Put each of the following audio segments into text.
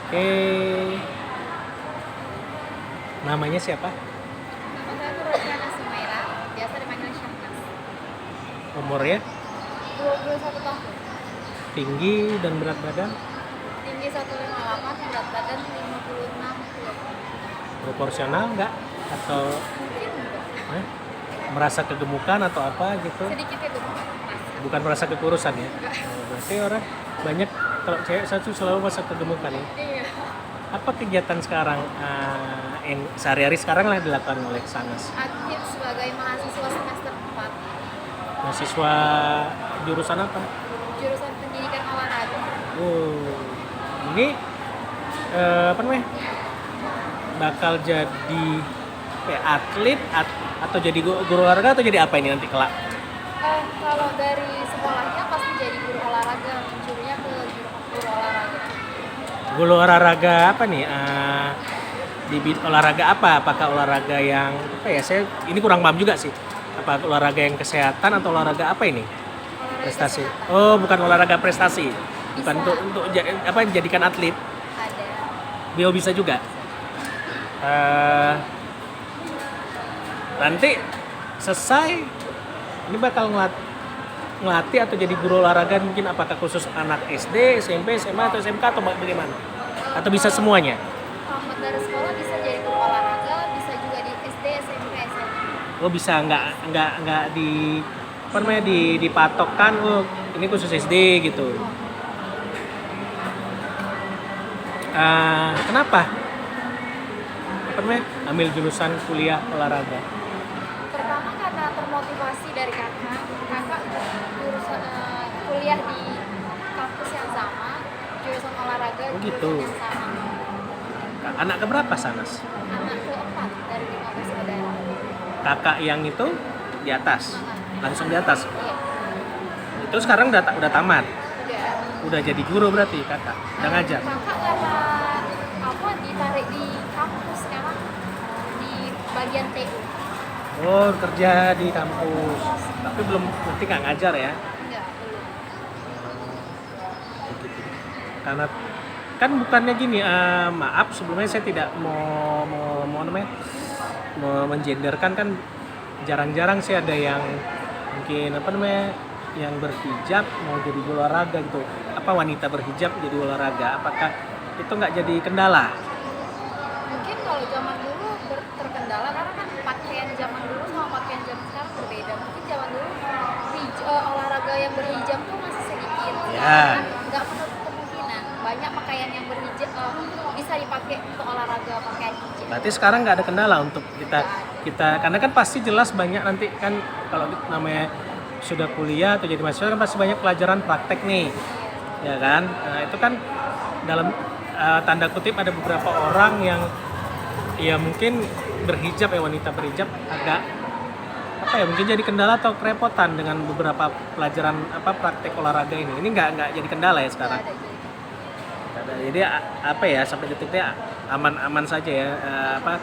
Oke. Namanya siapa? Nama saya tuh Rosiana Sumaira, biasa dipanggil Syahnas. Umurnya? 21 tahun. Tinggi dan berat badan? Tinggi 158, berat badan 56 kg. Proporsional nggak? Atau Mungkin enggak. eh, merasa kegemukan atau apa gitu? Sedikit itu mas. Bukan merasa kekurusan ya? Enggak. Berarti orang banyak kalau cewek satu selalu merasa kegemukan ya. Iya. Apa kegiatan sekarang yang sehari-hari sekarang lah dilakukan oleh Sanas? Aktif sebagai mahasiswa semester 4, Mahasiswa jurusan apa? jurusan pendidikan olahraga. Oh, ini apa namanya? Bakal jadi kayak atlet atau jadi guru olahraga atau jadi apa ini nanti kelak? Kalau dari sekolahnya pasti jadi guru olahraga, mencurinya ke guru olahraga. Guru olahraga apa nih? Olahraga apa? Apakah olahraga yang apa ya? Saya ini kurang paham juga sih. Apa olahraga yang kesehatan atau olahraga apa ini? Olahraga Prestasi. kesehatan. Oh, bukan olahraga prestasi. Bukan Bisa. untuk apa jadikan atlet. Ada. Bio bisa juga. Eh, nanti selesai ini bakal ngelatih atau jadi guru olahraga mungkin apakah khusus anak SD, SMP, SMA atau SMK atau bagaimana? Atau bisa semuanya? Tamat dari sekolah bisa jadi guru olahraga, bisa juga di SD, SMP, SMA. Oh bisa nggak di apa namanya dipatokkan oh ini khusus SD gitu. Kenapa? Apa namanya ambil jurusan kuliah olahraga? Pertama karena termotivasi dari kakak jurusan kuliah di kampus yang sama, jurusan olahraga Oh, jurusan gitu. yang sama. Anak keberapa Sanas? Anak keempat dari 5 bersaudara. Kakak yang itu di atas, langsung di atas. Iya, Itu sekarang udah tamat, udah. udah jadi guru berarti kakak, udah ngajar. Kakak karena apa ditarik di kampus sekarang di bagian TU. Oh kerja di kampus, tapi belum berarti nggak ngajar ya? Enggak, belum. Begitu. Karena kan bukannya gini, maaf sebelumnya saya tidak mau namanya mau mengenderkan kan jarang-jarang sih ada yang mungkin apa namanya yang berhijab mau jadi olahraga gitu. Apa wanita berhijab jadi olahraga? Apakah itu nggak jadi kendala? Mungkin kalau zaman dulu terkendala karena kan pakaian zaman dulu sama pakaian zaman sekarang berbeda. Mungkin zaman dulu olahraga yang berhijab tuh masih sedikit. Ya. Kan nggak menutup kemungkinan banyak pakaian yang berhijab bisa dipakai untuk olahraga pakaian hijab. Berarti sekarang nggak ada kendala untuk kita karena kan pasti jelas banyak nanti kan kalau namanya sudah kuliah atau jadi mahasiswa kan pasti banyak pelajaran praktek nih, ya kan? Nah, itu kan dalam tanda kutip ada beberapa orang yang ya mungkin berhijab ya wanita berhijab agak apa ya mungkin jadi kendala atau kerepotan dengan beberapa pelajaran apa praktek olahraga ini. Ini nggak jadi kendala ya sekarang. Nggak ada jadi. Jadi apa ya sampai detiknya aman-aman saja ya apa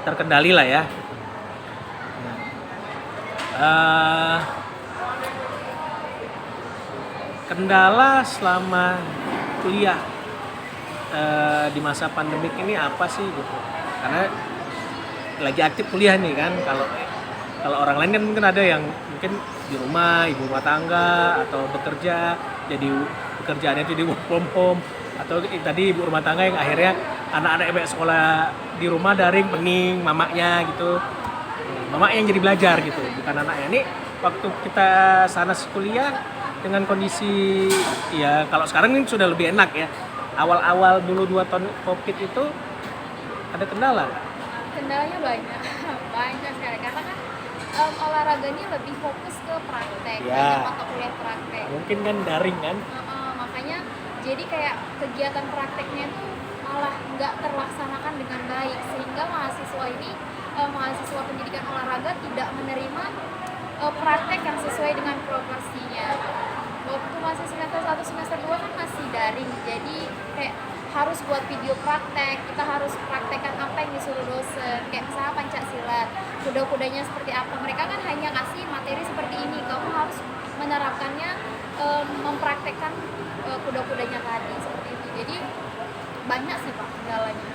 terkendali lah ya. Kendala selama kuliah di masa pandemik ini apa sih gitu? Karena lagi aktif kuliah nih kan. Kalau orang lain kan mungkin ada yang mungkin di rumah, ibu rumah tangga atau bekerja, jadi pekerjaannya jadi work from home atau tadi ibu rumah tangga yang akhirnya anak-anak yang sekolah di rumah daring pening mamaknya gitu. Mamak yang jadi belajar gitu, bukan anaknya. Ini waktu kita sana kuliah dengan kondisi ya kalau sekarang ini sudah lebih enak ya. Awal-awal dulu 2 tahun Covid itu ada kendala nggak? Kendalanya banyak, banyak sekali karena kan olahraga ini lebih fokus ke praktek, Ya. banyak mata kuliah praktek. Mungkin kan daring kan? Makanya jadi kayak kegiatan prakteknya tuh malah nggak terlaksanakan dengan baik sehingga mahasiswa ini mahasiswa pendidikan olahraga tidak menerima praktek yang sesuai dengan proporsinya. Waktu masih semester 1 semester 2 kan masih daring, jadi kayak harus buat video praktek, kita harus praktekkan apa yang disuruh dosen, kayak misalnya Pancasila, kuda-kudanya seperti apa. Mereka kan hanya ngasih materi seperti ini, kamu harus menerapkannya, mempraktekkan kuda-kudanya tadi seperti itu. Jadi banyak sih Pak kendalanya.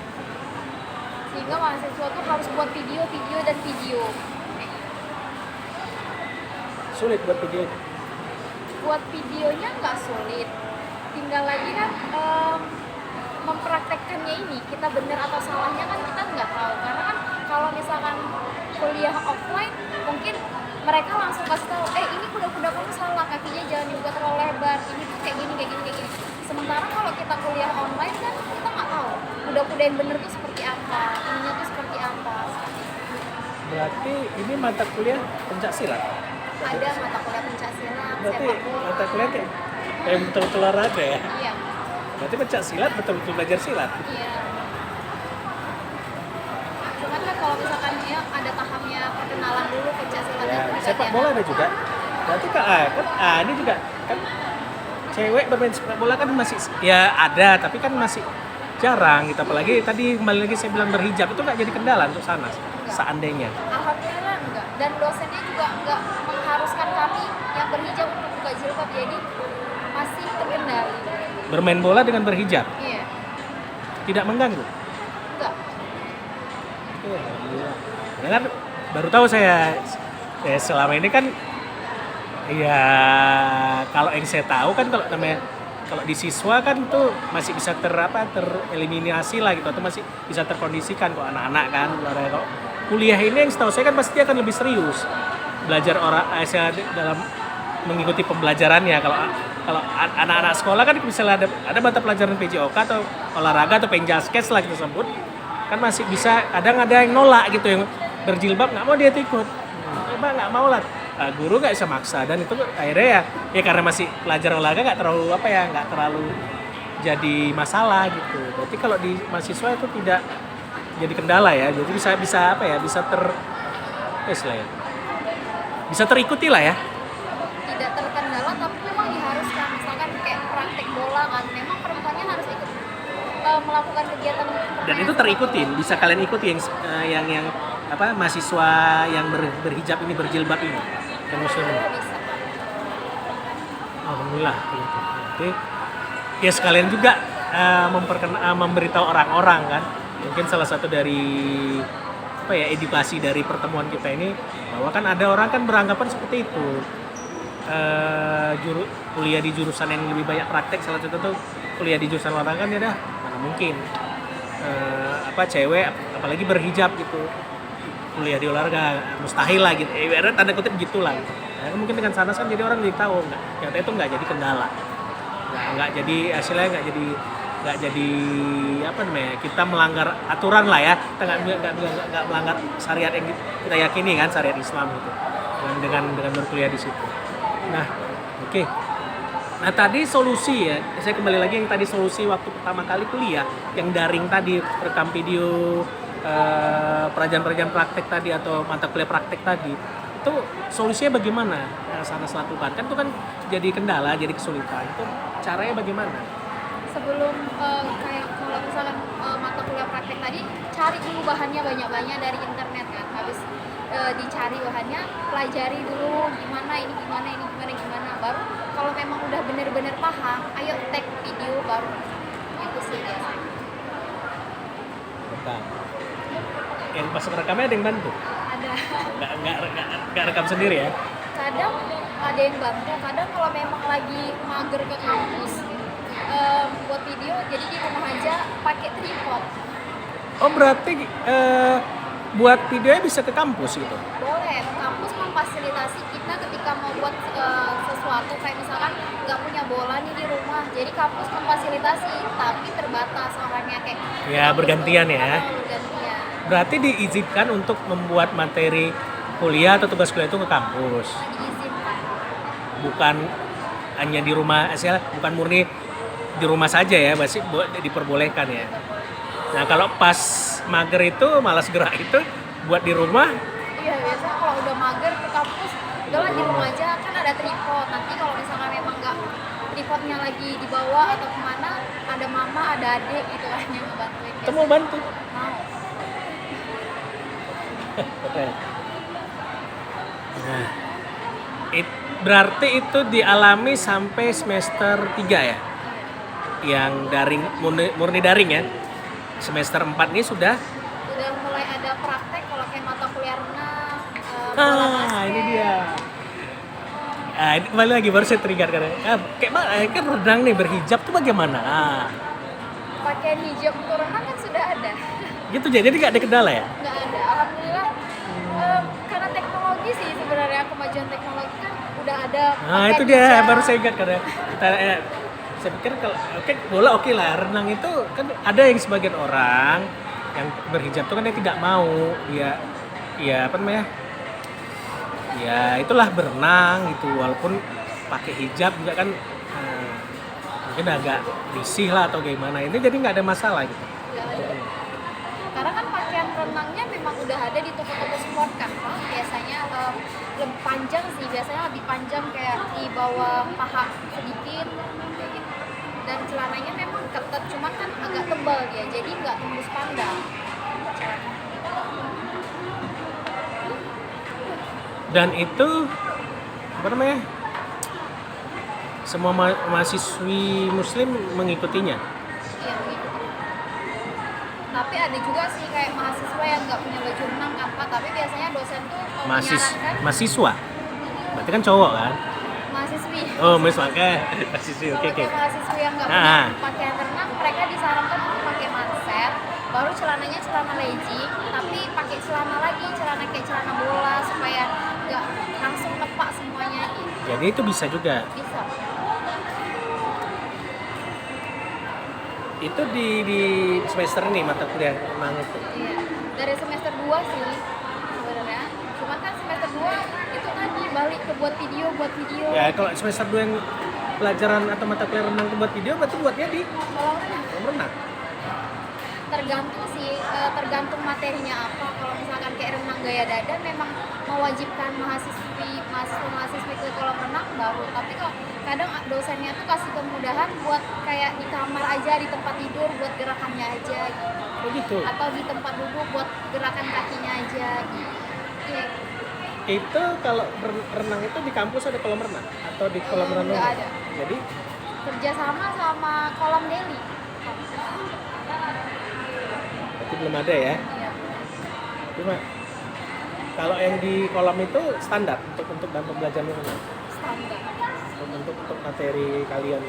Sehingga mahasiswa tuh harus buat video dan video. Sulit buat video. Buat videonya nggak sulit, tinggal lagi kan mempraktekkannya ini, kita bener atau salahnya kan kita nggak tahu. Karena kan kalau misalkan kuliah offline mungkin mereka langsung kasih tahu, ini kuda-kuda kamu salah, kakinya jangan dibuka terlalu lebar, ini tuh kayak gini. Sementara kalau kita kuliah online kan kita nggak tahu kuda-kuda yang bener tuh seperti apa, ininya tuh seperti apa. Berarti ini mata kuliah pencak silat. Ada mata kuliah pencaksilat, Berarti sepak bola. mata kuliah kayak betul-betul olahraga ya. Iya, Berarti pencak silat betul-betul belajar silat. iya. Cuman kan kalau misalkan ya ada tahapnya perkenalan dulu pencaksilat Ya, dan sepak bola ada juga. Berarti ini juga kan cewek bermain sepak bola kan masih ya ada, tapi kan masih jarang gitu. Apalagi tadi kembali lagi saya bilang berhijab itu nggak jadi kendala untuk sana seandainya. Alhamdulillah enggak. Dan dosennya juga enggak mengharuskan kami yang berhijab untuk buka jilbab, jadi masih terkendali. Bermain bola dengan berhijab Iya, tidak mengganggu. enggak. Oke, alhamdulillah. Ya kan baru tahu saya selama ini kan ya kalau yang saya tahu kan kalau di siswa kan tuh masih bisa tereliminasi lah gitu, atau masih bisa terkondisikan kok anak-anak kan. Kalau kuliah ini yang setahu saya kan pasti akan lebih serius belajar dalam mengikuti pembelajarannya. Kalau anak-anak sekolah kan misalnya ada mata pelajaran PJOK atau olahraga atau penjaskes lah kita sebut, kan masih bisa kadang ada yang nolak gitu, yang berjilbab nggak mau dia ikut, coba nggak mau lah. Guru nggak bisa maksa, dan itu akhirnya ya karena masih pelajar olahraga nggak terlalu jadi masalah gitu. Berarti kalau di mahasiswa itu tidak jadi kendala ya, jadi bisa terikuti lah ya. Tidak terkendala, tapi memang diharuskan. Misalkan kayak praktek bola kan, memang perempuannya harus ikut melakukan kegiatan. Dan itu terikutin, bisa kalian ikuti yang mahasiswa yang berhijab ini, berjilbab ini, yang muslim ini. Bisa. Alhamdulillah gitu. Oke. Ya sekalian juga memberitahu orang-orang kan. Mungkin salah satu dari edukasi dari pertemuan kita ini, bahwa kan ada orang kan beranggapan seperti itu. Kuliah di jurusan yang lebih banyak praktek, salah satu tuh kuliah di jurusan olahraga kan ya mana mungkin cewek apalagi berhijab gitu kuliah di olahraga, mustahil lah gitu. Tanda kutip gitulah gitu. Nah, mungkin dengan sana kan jadi orang jadi tahu ternyata itu nggak jadi kendala. Nggak jadi hasilnya nggak jadi kita melanggar aturan lah ya. Kita nggak melanggar syariat yang kita yakini kan, syariat Islam gitu. Dengan berkuliah di situ. Nah, oke. Nah tadi solusi ya, saya kembali lagi yang tadi solusi waktu pertama kali kuliah, yang daring tadi, rekam video, pelajaran praktek tadi atau mata kuliah praktek tadi, itu solusinya bagaimana Sanas lakukan? Kan itu kan jadi kendala, jadi kesulitan. Itu caranya bagaimana? Sebelum kayak kalau misalnya mata kuliah praktek tadi, cari dulu bahannya banyak-banyak dari internet kan. Habis dicari bahannya, pelajari dulu gimana, baru kalau memang udah bener-bener paham, ayo tag video baru. Itu sih biasanya. Rekam. Yang pas rekamnya ada yang bantu? Ada. Nggak rekam sendiri ya? Kadang ada yang bantu, kadang kalau memang lagi mager ke kampus buat video, jadi di rumah aja pakai tripod. Oh berarti buat videonya bisa ke kampus gitu? Boleh, kampus memfasilitasi kita ketika mau buat sesuatu, kayak misalkan nggak punya bola nih di rumah, jadi kampus memfasilitasi, tapi terbatas orangnya kayak. Ya bergantian ya. Bergantian. Berarti diizinkan untuk membuat materi kuliah atau tugas kuliah itu ke kampus? Diizinkan. Bukan hanya di rumah, bukan murni di rumah saja ya, masih diperbolehkan ya. Nah kalau pas mager itu, malas gerak itu buat di rumah. Iya, biasanya kalau udah mager ke kampus, udahlah di rumah aja, kan ada tripod. Nanti kalau misalkan memang nggak, tripodnya lagi dibawa atau kemana, ada mama, ada adik gitu kan yang ngebantuin. Itu mau bantu? Mau. Keren. Nah, berarti itu dialami sampai semester 3 ya? yang daring murni daring ya. Semester 4 ini sudah. Udah mulai ada praktek kalau kayak mata kuliah renang, bola basket. Ini dia. Ini kembali lagi baru saya trigger kayak kan renang nih berhijab tuh bagaimana? Pakaian hijab untuk renang kan sudah ada. Gitu jadi nggak ada kendala ya? Nggak ada, alhamdulillah. Karena teknologi sih sebenarnya, kemajuan teknologi kan udah ada. Itu dia baru saya ingat karena saya pikir kalau bola oke lah, renang itu kan ada yang sebagian orang yang berhijab tuh kan dia tidak mau ya apa namanya, ya itulah berenang gitu walaupun pakai hijab juga kan mungkin agak risih lah atau gimana, ini jadi nggak ada masalah gitu. Nggak ada. Karena kan pakaian renangnya memang udah ada di toko-toko sport kan Pak. Biasanya lebih panjang sih, biasanya lebih panjang kayak di bawah paha sedikit kayak gitu. Dan celananya memang ketat, cuman kan agak tebal dia, jadi nggak tembus pandang. Dan itu apa namanya, semua mahasiswi muslim mengikutinya. Iya begitu. Tapi ada juga sih kayak mahasiswa yang nggak punya baju renang kan Pak, tapi biasanya dosen tuh menyarankan mahasiswa berarti kan cowok kan? mahasiswi. Oh mahasiswa mahasiswi oke. Kalau mahasiswi yang nggak punya pakaian renang, mereka disarankan untuk pakai manset, baru celananya celana legging, tapi pakai celana lagi, celana kayak celana bola supaya nggak langsung nepak semuanya gitu. Jadi itu bisa juga. Bisa. Itu di semester ini mata kuliah renang itu. Iya. Dari semester 2 sih sebenarnya. Cuman kan semester 2 itu tadi balik ke buat video. Ya kalau semester 2 yang pelajaran atau mata kuliah renang itu buat video, berarti buatnya di kolam renang. Tergantung sih, tergantung materinya apa. Kalau misalkan kayak renang gaya dada memang mewajibkan mahasiswa-mahasiswi ke kolam renang baru. Tapi kok kadang dosennya tuh kasih kemudahan buat kayak di kamar aja, di tempat tidur buat gerakannya aja gitu. Oh gitu. Atau di tempat duduk buat gerakan kakinya aja gitu. Iya. Itu kalau renang itu di kampus ada kolam renang atau di kolam renang? Nggak ada. Jadi Kerjasama sama kolam Deli. berarti belum ada ya. Iya. Cuma kalau yang di kolam itu standar untuk dalam pembelajaran renang. Standar. Untuk materi kalian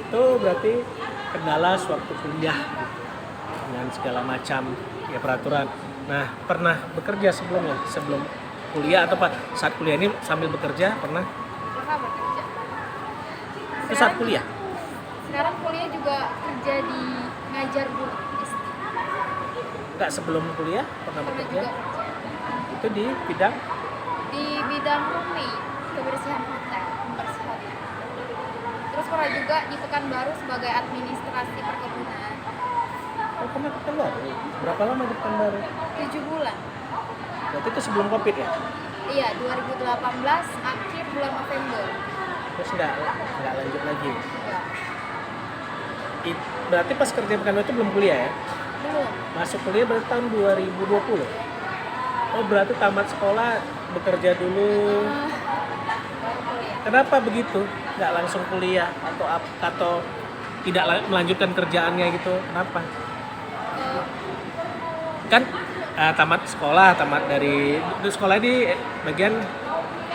itu berarti kendala sewaktu kuliah gitu, dengan segala macam ya peraturan. Nah pernah bekerja sebelum kuliah atau saat kuliah ini sambil bekerja pernah? Pernah bekerja. Itu saat kuliah? Sekarang kuliah juga kerja di ngajar guru. Enggak, sebelum kuliah pernah Pernah bekerja? juga kerja. Itu di bidang? Di bidang RUMI, kebersihan hotel, pembersih hotel. Terus pernah juga di Pekanbaru sebagai administrasi perkebunan. Oh pernah di Pekanbaru? Berapa lama di Pekanbaru? 7 bulan. Berarti itu sebelum COVID ya? Iya, 2018 akhir bulan November. Terus nggak lanjut lagi? Enggak. Berarti pas kerja di Pekanbaru itu belum kuliah ya? Belum. Masuk kuliah berarti tahun 2020? Oh berarti tamat sekolah bekerja dulu. Baru kuliah. Kenapa begitu? Nggak langsung kuliah atau tidak melanjutkan kerjaannya gitu? Kenapa? Eh, Kan tamat dari sekolah di bagian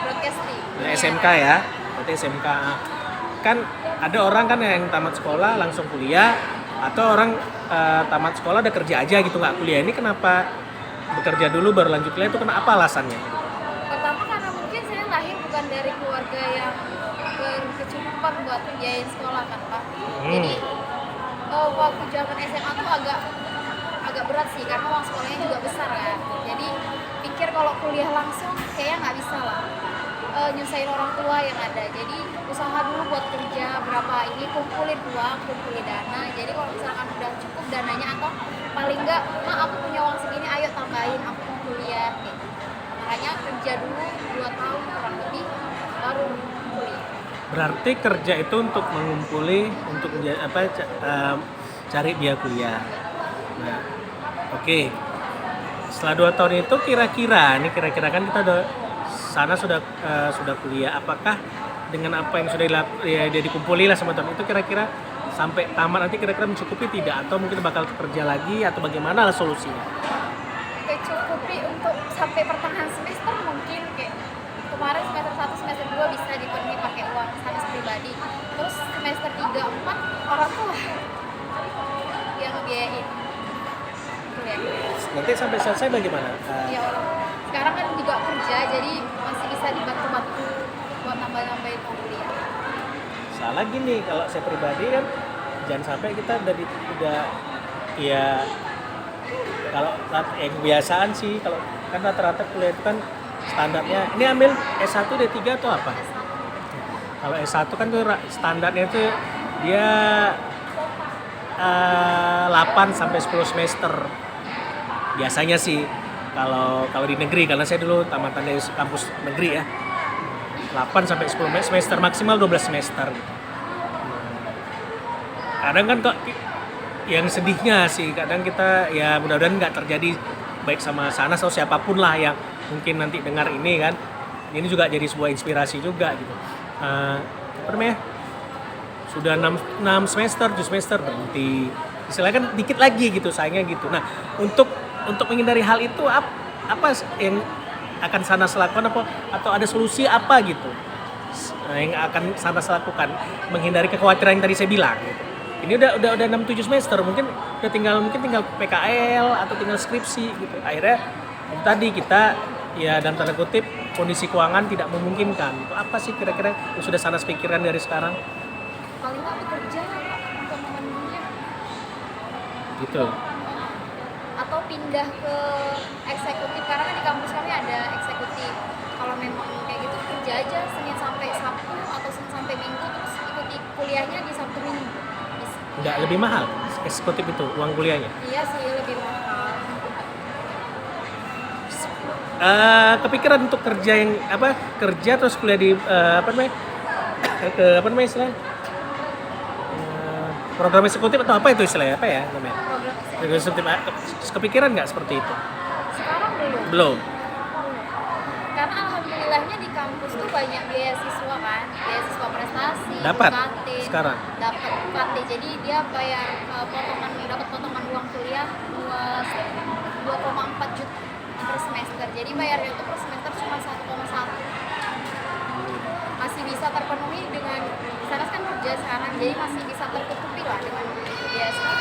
broadcasting. SMK ya, berarti SMK. Kan ada orang kan yang tamat sekolah langsung kuliah, atau orang tamat sekolah udah kerja aja gitu nggak kuliah. Ini kenapa bekerja dulu baru lanjut kuliah, itu kenapa alasannya? Pertama karena mungkin saya lahir bukan dari keluarga yang berkecukupan buat biayain sekolah kan Pak. Jadi waktu zaman SMA tuh agak berat sih karena uang sekolahnya juga besar kan. Jadi pikir kalau kuliah langsung kayaknya nggak bisa lah. Nyusahin orang tua yang ada, jadi usaha dulu buat kerja berapa ini, kumpulin uang, kumpulin dana. Jadi kalau misalkan udah cukup dananya atau paling enggak, aku punya uang segini, ayo tambahin, aku mau kuliah gitu. Makanya kerja dulu 2 tahun kurang lebih baru kuliah. Berarti kerja itu untuk mengumpuli untuk cari biaya kuliah. Nah, oke. Setelah 2 tahun itu kira-kira kan kita sudah kuliah, apakah dengan apa yang sudah dia dikumpuli lah sama teman itu kira-kira sampai tamat nanti kira-kira mencukupi tidak atau mungkin bakal kerja lagi atau bagaimana lah solusinya? Kecukupi untuk sampai pertengahan semester mungkin, kayak kemarin semester 1 semester 2 bisa dipenuhi pakai uang sanes pribadi, terus semester 3 4 orang tua yang ngebiayain kuliah. Nanti sampai selesai bagaimana? Ya Allah, sekarang kan juga kerja jadi masih bisa dibantu-bantu buat nambah-nambahin uang kuliah. Salah gini, kalau saya pribadi kan jangan sampai kita udah ya kalau yang kebiasaan sih kalau kan rata-rata kuliah itu kan standarnya ini ambil S1 D3 atau apa? Kalau S1 kan tuh standarnya itu dia 8 sampai 10 semester. Biasanya sih kalau di negeri karena saya dulu tamatan dari kampus negeri ya. 8 sampai 10 semester maksimal 12 semester. Kadang kan kok yang sedihnya sih kadang kita ya mudah-mudahan nggak terjadi baik sama Sanas atau siapapun lah yang mungkin nanti dengar ini kan. Ini juga jadi sebuah inspirasi juga gitu. Apa namanya? Sudah 6 semester, 7 semester berhenti. Istilahnya kan dikit lagi gitu sayangnya gitu. Nah, untuk menghindari hal itu apa yang akan Sanas lakukan atau ada solusi apa gitu yang akan Sanas lakukan menghindari kekhawatiran yang tadi saya bilang gitu. Ini udah 6-7 semester mungkin tinggal PKL atau tinggal skripsi gitu. Akhirnya tadi kita ya dalam tanda kutip kondisi keuangan tidak memungkinkan. Itu apa sih kira-kira yang sudah Sanas pikirkan dari sekarang? Paling nggak bekerja untuk memenuhinya. Gitu. Atau pindah ke eksekutif karena kan di kampus kami ada eksekutif. Kalau memang kayak gitu kerja aja Senin sampai Sabtu atau Senin sampai Minggu terus ikuti kuliahnya di Sabtu Minggu. Bisa. Nggak lebih mahal eksekutif itu uang kuliahnya? Iya sih lebih mahal. Kepikiran untuk kerja kerja terus kuliah di apa namanya istilahnya program eksekutif atau apa itu istilahnya apa ya namanya? Program Eksekutif. Kepikiran nggak seperti itu? sekarang Belum. Karena alhamdulillahnya di kampus tuh banyak beasiswa kan, beasiswa prestasi, Dapat UKT, sekarang? dapat UKT, jadi dia bayar dapat potongan uang kuliah 2,4 juta per semester, jadi bayarnya itu per semester cuma 1,1, masih bisa terpenuhi dengan Sanas kan kerja sekarang, jadi masih bisa tertutupi lah dengan beasiswa.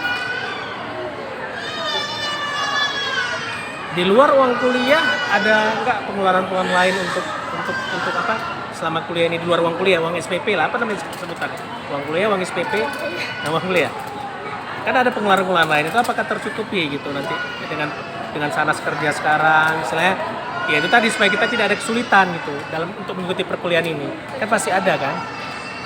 Di luar uang kuliah ada nggak pengeluaran lain untuk apa selama kuliah ini di luar uang kuliah, uang SPP lah apa namanya sebutannya, uang kuliah, uang SPP, dan uang kuliah kan ada pengeluaran lain itu apakah tercukupi gitu nanti dengan Sanas kerja sekarang misalnya ya itu tadi supaya kita tidak ada kesulitan gitu dalam untuk mengikuti perkuliahan ini kan pasti ada kan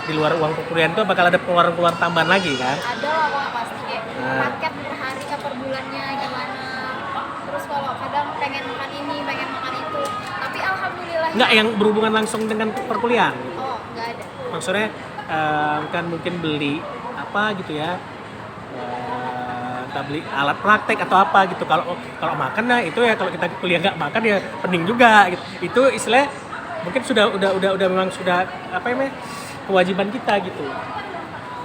di luar uang perkuliahan itu bakal ada pengeluaran tambahan lagi kan? Ada lah Wak, pasti kayak paket per hari per bulannya gimana. Terus kalau kadang pengen makan ini, pengen makan itu. Tapi alhamdulillah Nggak yang berhubungan langsung dengan perkuliahan gitu. oh, nggak ada. Maksudnya kan mungkin beli apa gitu ya. Entah beli alat praktek atau apa gitu. Kalau makan nah itu ya kalau kita kuliah nggak makan ya pening juga gitu. Itu istilahnya mungkin udah memang sudah apa namanya? Kewajiban kita gitu.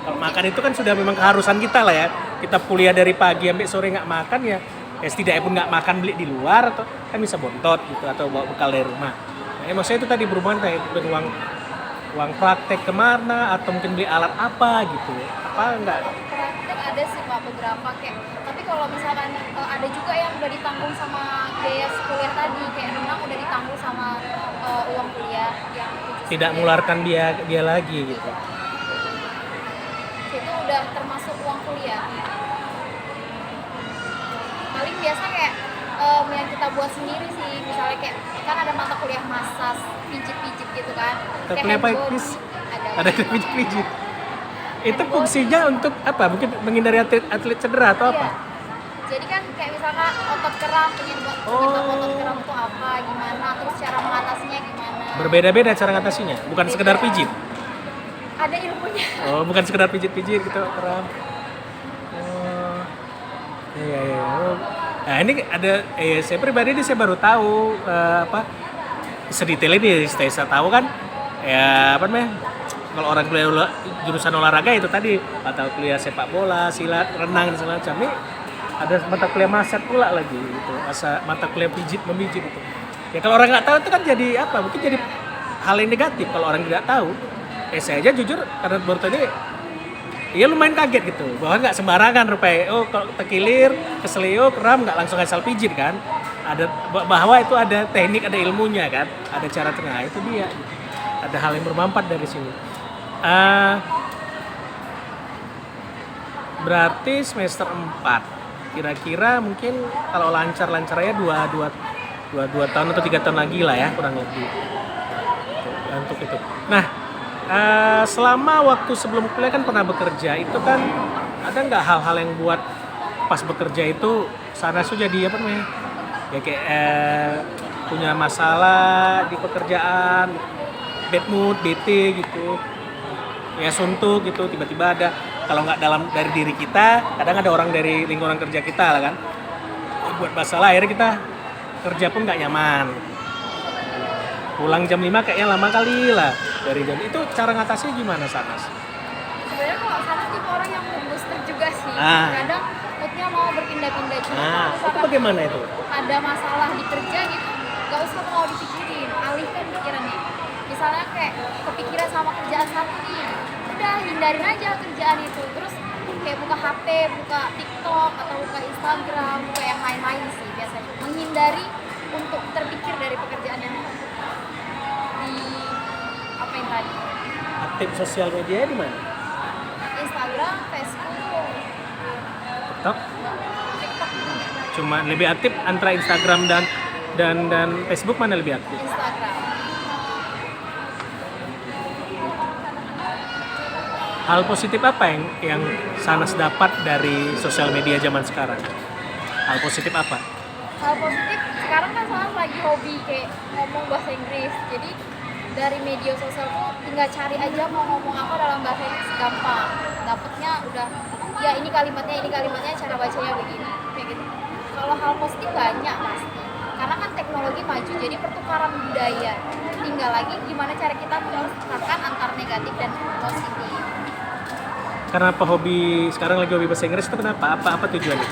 Kalau makan itu kan sudah memang keharusan kita lah ya. Kita kuliah dari pagi sampai sore nggak makan ya setidaknya pun nggak makan beli di luar atau kan bisa bontot gitu atau bawa bekal dari rumah. Nah, maksudnya itu tadi berhubungan kayak uang praktek kemana atau mungkin beli alat apa gitu. Apa enggak? Praktek ada sih Pak beberapa kayak. Tapi kalau misalkan ada juga yang udah ditanggung sama biaya kuliah tadi kayak renang udah ditanggung sama uang kuliah yang tidak mengeluarkan dia lagi gitu. Itu udah termasuk uang kuliah. Paling biasa kayak yang kita buat sendiri sih, misalnya kayak kan ada mata kuliah massage, pijit-pijit gitu kan. Kuliah apa itu? Ada pijit-pijit. Itu fungsinya untuk apa? Mungkin menghindari atlet cedera atau apa? Jadi kan kayak misalkan otot kram, pengen buat otot kram itu apa, gimana, terus cara mengatasinya gimana. Berbeda-beda cara mengatasinya, bukan sekedar pijit. Ada ilmunya. Oh, bukan sekedar pijit-pijit gitu kram. Oh. Iya. Nah, ini ada saya pribadi ini saya baru tahu apa sedetail ini saya tahu kan ya apa namanya, kalau orang kuliah jurusan olahraga itu tadi mata kuliah sepak bola, silat, renang dan segala macam. Ini ada mata kuliah masak pula lagi gitu, mata kuliah pijit memijit itu. Ya kalau orang nggak tahu itu kan jadi apa? Mungkin jadi hal yang negatif kalau orang tidak tahu. Saya aja jujur karena baru tadi ya lumayan kaget gitu bahwa nggak sembarangan rupanya. Oh kalau tekilir, keselio, kram nggak langsung asal pijit kan? Ada bahwa itu ada teknik, ada ilmunya kan? Ada cara tengah itu dia. Ada hal yang bermanfaat dari sini. Berarti semester 4 kira-kira mungkin kalau lancar-lancarnya 2 tahun atau 3 tahun lagi lah ya kurang lebih untuk itu. Nah selama waktu sebelum kuliah kan pernah bekerja, itu kan ada nggak hal-hal yang buat pas bekerja itu sana tuh jadi apa namanya ya kayak punya masalah di pekerjaan, bad mood, bete gitu ya, suntuk gitu, tiba-tiba ada, kalau nggak dalam dari diri kita, kadang ada orang dari lingkungan kerja kita lah kan buat masalah, akhirnya kita kerja pun nggak nyaman, pulang jam 5 kayaknya lama kali lah dari jam itu. Cara ngatasinya gimana Sanas? Sebenarnya kalau Sanas tipe orang yang mood booster juga sih. Kadang moodnya mau berpindah-pindah juga. Itu bagaimana itu? Ada masalah di kerja gitu, gak usah mau dipikirin, alihkan pikirannya. Misalnya kayak kepikiran sama kerjaan satu nih, udah hindarin aja kerjaan itu. Terus kayak buka HP, buka TikTok atau buka Instagram, buka yang lain-lain sih biasanya. Menghindari untuk terpikir dari pekerjaan yang di apa yang tadi. Aktif sosial media di mana? Instagram, Facebook, TikTok. TikTok juga. Cuma lebih aktif antara Instagram dan Facebook, mana lebih aktif? Instagram. Hal positif apa yang Sanas dapat dari sosial media zaman sekarang? Hal positif apa? Hal positif sekarang kan Sanas lagi hobi kayak ngomong bahasa Inggris. Jadi dari media sosial tuh tinggal cari aja mau ngomong apa dalam bahasa Inggris, gampang. Dapatnya udah ya ini kalimatnya cara bacanya begini kayak gitu. Kalau hal positif banyak pasti. Karena kan teknologi maju, jadi pertukaran budaya. Tinggal lagi gimana cara kita menukarkan antar negatif dan positif. Kenapa sekarang lagi hobi bahasa Inggris itu kenapa? Apa tujuannya?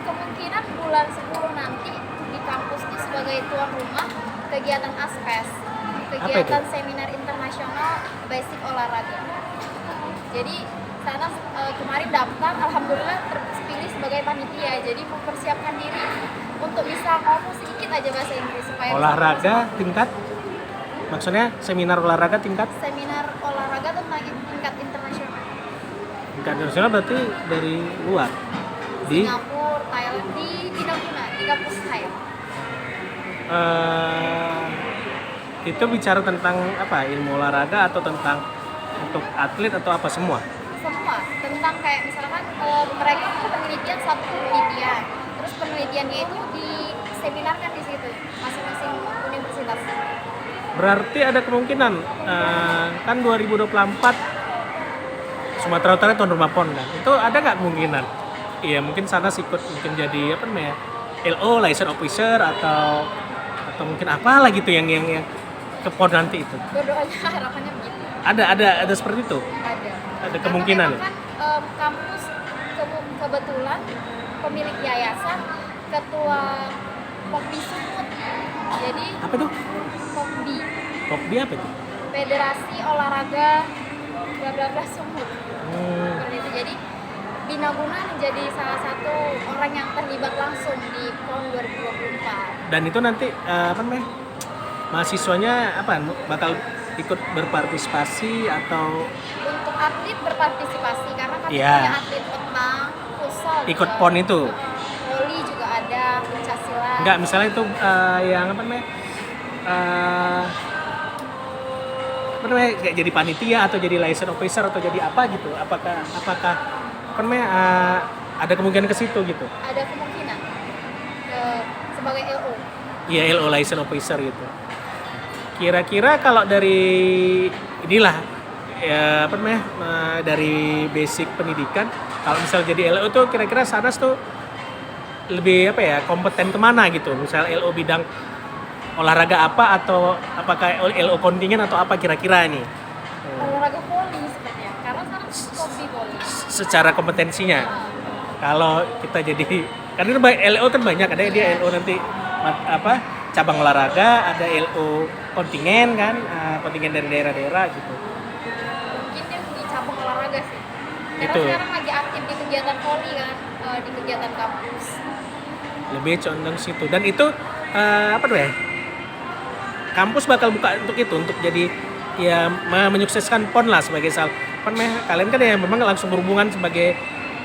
Kemungkinan bulan 10 nanti di kampus ini sebagai tuan rumah kegiatan ASPES, kegiatan seminar internasional basic olahraga. Jadi sana kemarin daftar, alhamdulillah terpilih sebagai panitia. Jadi mempersiapkan diri untuk bisa ngomong sedikit aja bahasa Inggris supaya olahraga tingkat, maksudnya seminar olahraga tingkat? Seminar olahraga tentang tingkat internasional. Tingkat internasional berarti dari luar? Di Singapura, Thailand, di Bidanguna, di kampus saya. Itu bicara tentang apa? Ilmu olahraga atau tentang untuk atlet atau apa semua? Semua tentang kayak misalkan mereka penelitian satu penelitian, terus penelitiannya itu diseminarkan di situ masing-masing universitas. Berarti ada kemungkinan kan 2024 Sumatera Utara tuan rumah PON kan, itu ada nggak kemungkinan? Iya mungkin sana ikut mungkin jadi apa namanya LO license officer atau mungkin apalah gitu yang ke PON nanti itu. Berdoanya harapannya begitu. Ada seperti itu. Ada kemungkinan. Karena memang kan kampus kebetulan pemilik yayasan ketua Pokbi Sumut. Jadi apa tuh? Pokbi apa itu? Federasi Olahraga bla bla bla Sumut. Seperti itu. Jadi Binaguna menjadi salah satu orang yang terlibat langsung di PON 2024. Dan itu nanti apa namanya? Mahasiswanya apa? Bakal ikut berpartisipasi atau untuk atlet berpartisipasi karena kan punya atlet petang, futsal ikut juga. PON itu. Voli juga ada, pencaksilat. Enggak, misalnya itu yang apa namanya? Apa namanya? Kayak jadi panitia atau jadi license officer atau jadi apa gitu. Apakah apa namanya ada kemungkinan ke situ gitu? Ada kemungkinan sebagai LO. Iya, LO license officer gitu. Kira-kira kalau dari inilah ya apa namanya dari basic pendidikan, kalau misal jadi LO tuh kira-kira Sanas tuh lebih apa ya kompeten kemana gitu? Misal LO bidang olahraga apa atau apakah LO kontingen atau apa kira-kira ini? Olahraga voli sepertinya, karena sekarang hobi voli. Secara kompetensinya. Kalau kita jadi kan itu LO kan banyak, ada dia LO nanti cabang olahraga, ada LO kontingen kan, kontingen dari daerah-daerah gitu. Mungkin dia di cabang olahraga sih. Karena Itu. sekarang lagi aktif di kegiatan voli kan, di kegiatan kampus. Lebih condong situ. Dan itu apa tuh ya? Kampus bakal buka untuk itu, untuk jadi ya menyukseskan PON lah sebagai kalian kan ya memang langsung berhubungan sebagai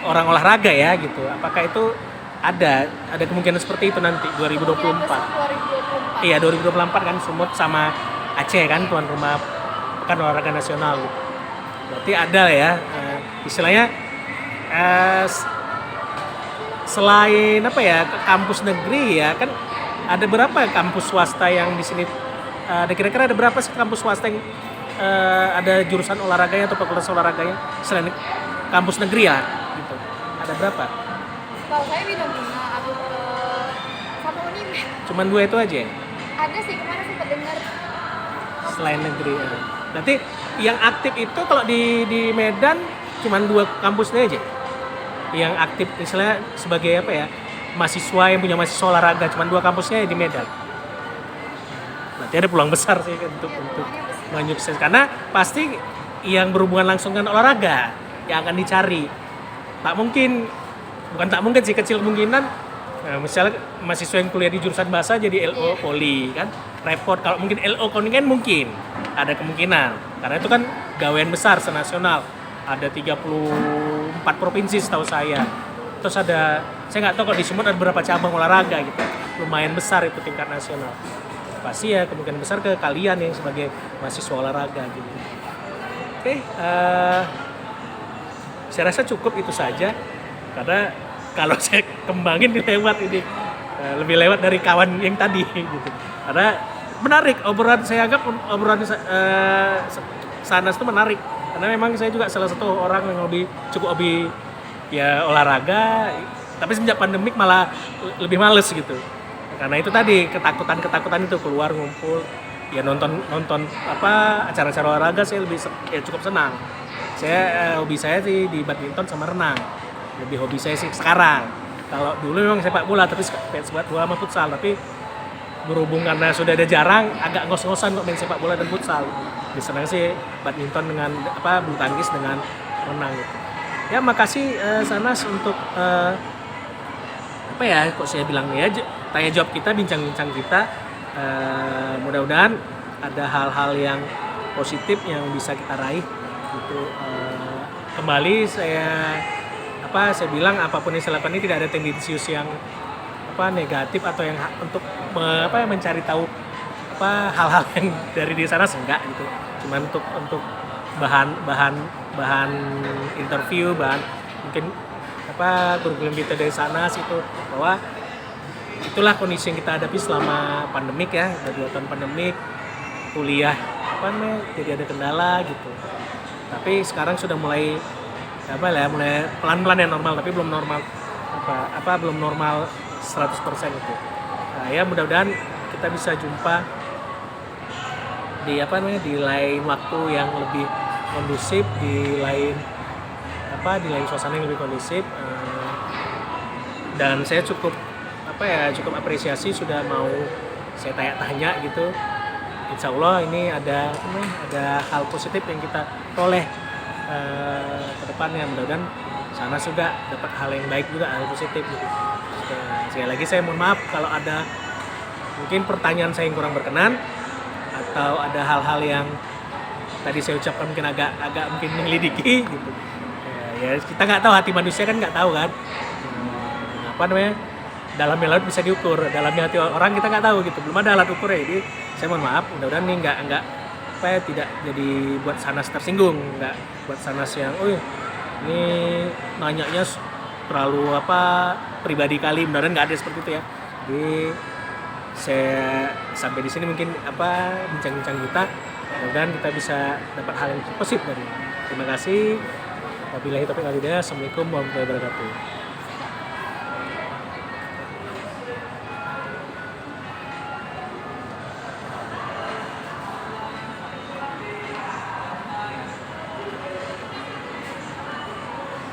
orang olahraga ya gitu. Apakah itu ada kemungkinan seperti itu nanti 2024? Kemungkinan besar 2024. Iya 2024 kan Sumut sama Aceh kan tuan rumah Pekan Olahraga Nasional gitu. Berarti ada ya istilahnya selain apa ya kampus negeri ya kan ada berapa kampus swasta yang di sini kira-kira ada berapa sih kampus swasta yang ada jurusan olahraganya atau fakultas olahraganya selain kampus negeri ya gitu. Ada berapa? Kalau saya bidang Bina atau sama Unimed. Cuman 2 itu aja ya? Ada sih kemarin sempat dengar. Selain negeri ya. Berarti yang aktif itu kalau di Medan cuman 2 kampusnya aja? Yang aktif misalnya sebagai apa ya mahasiswa yang punya mahasiswa olahraga cuman 2 kampusnya di Medan. Berarti ada peluang besar sih untuk menyukses karena pasti yang berhubungan langsung dengan olahraga yang akan dicari. Bukan tak mungkin sih, kecil kemungkinan misalnya mahasiswa yang kuliah di jurusan bahasa jadi LO poli kan repot. Kalau mungkin LO kontingen mungkin ada kemungkinan karena itu kan gawean besar senasional, ada 34 provinsi setahu saya. Terus saya nggak tahu kalau di Sumut ada berapa cabang olahraga gitu, lumayan besar itu tingkat nasional. Pasti ya kemungkinan besar ke kalian yang sebagai mahasiswa olahraga gitu. Oke, saya rasa cukup itu saja karena kalau saya kembangin lebih lewat dari kawan yang tadi gitu. Karena menarik obrolan, saya anggap obrolan Sanas itu menarik karena memang saya juga salah satu orang yang cukup hobi ya olahraga, tapi semenjak pandemik malah lebih males gitu. Karena itu tadi ketakutan itu keluar ngumpul ya nonton acara-acara olahraga saya cukup senang. Hobi saya sih di badminton sama renang. Lebih hobi saya sih sekarang. Kalau dulu memang sepak bola tapi sepak bola sama futsal, tapi berhubung karena sudah ada jarang agak ngos-ngosan kok main sepak bola dan futsal. Lebih senang sih badminton dengan bulu tangkis dengan renang gitu. Ya makasih Sanas untuk kok saya bilang ya tanya jawab kita, bincang-bincang kita. Mudah-mudahan ada hal-hal yang positif yang bisa kita raih gitu. Kembali saya bilang apapun yang saya lakukan ini tidak ada tendensius yang negatif atau yang untuk mencari tahu hal-hal yang dari di sana enggak gitu. Cuman untuk bahan interview, bahan mungkin kurikulum kita dari sana itu bahwa itulah kondisi yang kita hadapi selama pandemik ya, udah 2 tahun pandemik, kuliah jadi ada kendala gitu. Tapi sekarang sudah mulai mulai pelan-pelan ya normal, tapi belum normal belum normal 100% itu. Nah, ya mudah-mudahan kita bisa jumpa di lain waktu yang lebih kondusif, di lain suasana yang lebih kondusif. Dan saya cukup apresiasi sudah mau saya tanya-tanya gitu. Insya Allah ini ada hal positif yang kita peroleh ke depannya. Mudah-mudahan sana sudah dapat hal yang baik juga, hal positif gitu. Sekali lagi saya mohon maaf kalau ada mungkin pertanyaan saya yang kurang berkenan atau ada hal-hal yang tadi saya ucapkan mungkin agak mungkin menyelidiki gitu. Ya kita nggak tahu, hati manusia kan nggak tahu kan. Dalamnya laut bisa diukur, dalamnya hati orang kita nggak tahu gitu, belum ada alat ukurnya. Jadi saya mohon maaf, mudah-mudahan ini nggak tidak jadi buat Sanas tersinggung, nggak buat Sanas yang ini nanyanya terlalu pribadi kali, mudah-mudahan nggak ada seperti itu ya. Jadi saya sampai di sini mungkin bincang-bincang kita, mudah-mudahan kita bisa dapat hal yang positif dari. Terima kasih. Wabillahi taufiq wal hidayah. Assalamualaikum warahmatullahi wabarakatuh.